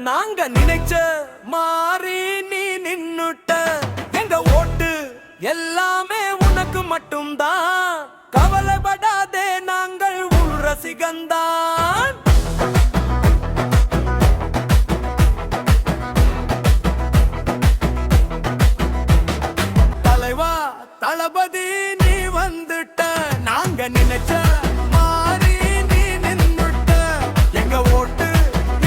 நாங்க நினைச்ச மாறி நீ நின்னுட்ட. எங்க ஓட்டு எல்லாமே உனக்கு மட்டும்தான். கவலைப்படாதே, நாங்கள் உள் ரசிகந்தான். தலைவா தளபதி நீ வந்துட்ட. நாங்க நினைச்ச மாறி நீ நின்னுட்ட. எங்க ஓட்டு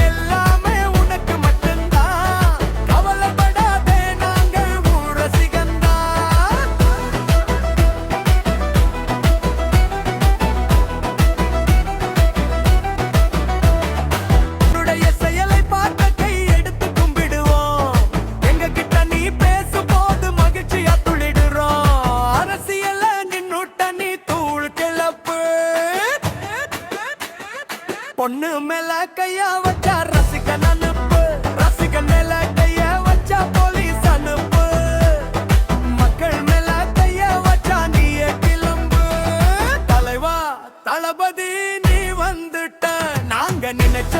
எல்லாமே உனக்கு மட்டும்தான். கவலைப்படாதே, நாங்கள் உன் ரசிகந்தான். உன்னுடைய செயலை பார்த்த கை எடுத்து கும்பிடுவோம். எங்க கிட்ட நீ பேசும்போது மகிழ்ச்சியா துளிடுறோம். அரசியல நின்னுட்ட நீ தூள் கிளப்பு. பொண்ணு மேல கையா வச்சா ரசிகன் அனுப்பு. ரசிகன் மேல கைய வச்சா போலீஸ் அனுப்பு. மக்கள் மேல கைய வச்சா நீயே கிளம்பு. தலைவா தளபதி நீ வந்துட்ட. நாங்க நினைச்ச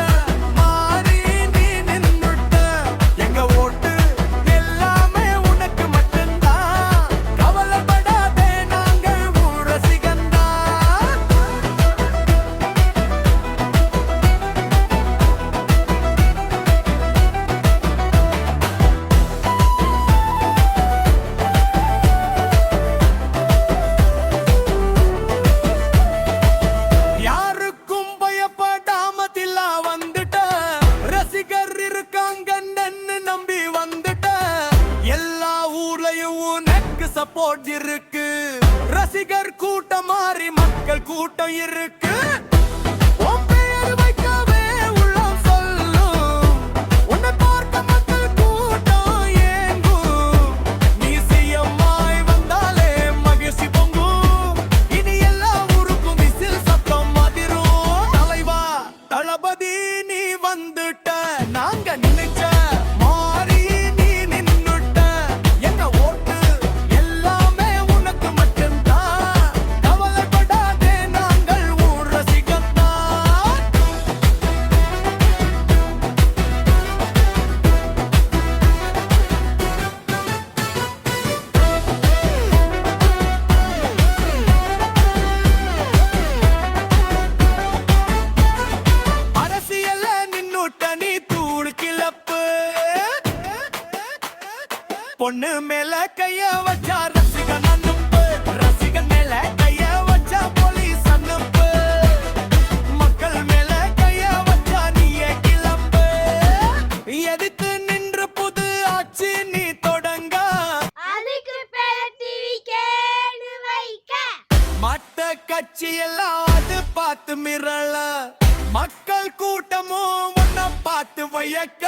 மாறி நீ நின்னுட்ட. எங்க ஓட்டு எல்லாமே உனக்கு மட்டும்தான். கவலைப்படாதே, நாங்கள் உன் ரசிகந்தான். யாருக்கும் பயப்படாம தில்லா வந்துட்ட. ரசிகர் இருக்காங்கன்னு நம்பி வந்துட்ட. எல்லா ஊர்லயும் உனக்கு சப்போர்ட் இருக்கு. ரசிகர் கூட்டம் மாறி மக்கள் கூட்டம் இருக்கு. உன் பெயர் வைக்கவே உள்ளம் சொல்லும். உன்னை பார்க்க மக்கள் கூட்டம் ஏங்கும். நீ சிஎம்மாய் வந்தாலே மகிழ்ச்சி பொங்கும். இனி எல்லா ஊருக்கும் விசில் சத்தம் அதிரும். தலைவா தளபதி நீ வந்துட்ட. நாங்க நினைச்ச மாறி நீ நின்னுட்ட. எங்க ஓட்டு எல்லாமே உனக்கு மட்டும்தான். கவலைப்படாதே, நாங்கள் உன் ரசிகந்தான். அரசியல்ல நின்னுட்ட நீ தூள் கிளப்பு. பொண்ணு மேல கைய வச்சா ரசிகன் அனுப்பு. ரசிகன் மேல கைய வச்சா போலீஸ் அனுப்பு. மக்கள் மேல கைய வச்சா நீயே கிளம்பு. எதிர்த்து நின்று புது ஆட்சி நீ தொடங்க. அதுக்கு பேர் டிவிக்கேன்னு வைக்க. மத்த கட்சி எல்லாம் அது பார்த்து மிரள. மக்கள் கூட்டமும் உன்னை பார்த்து வையக்க.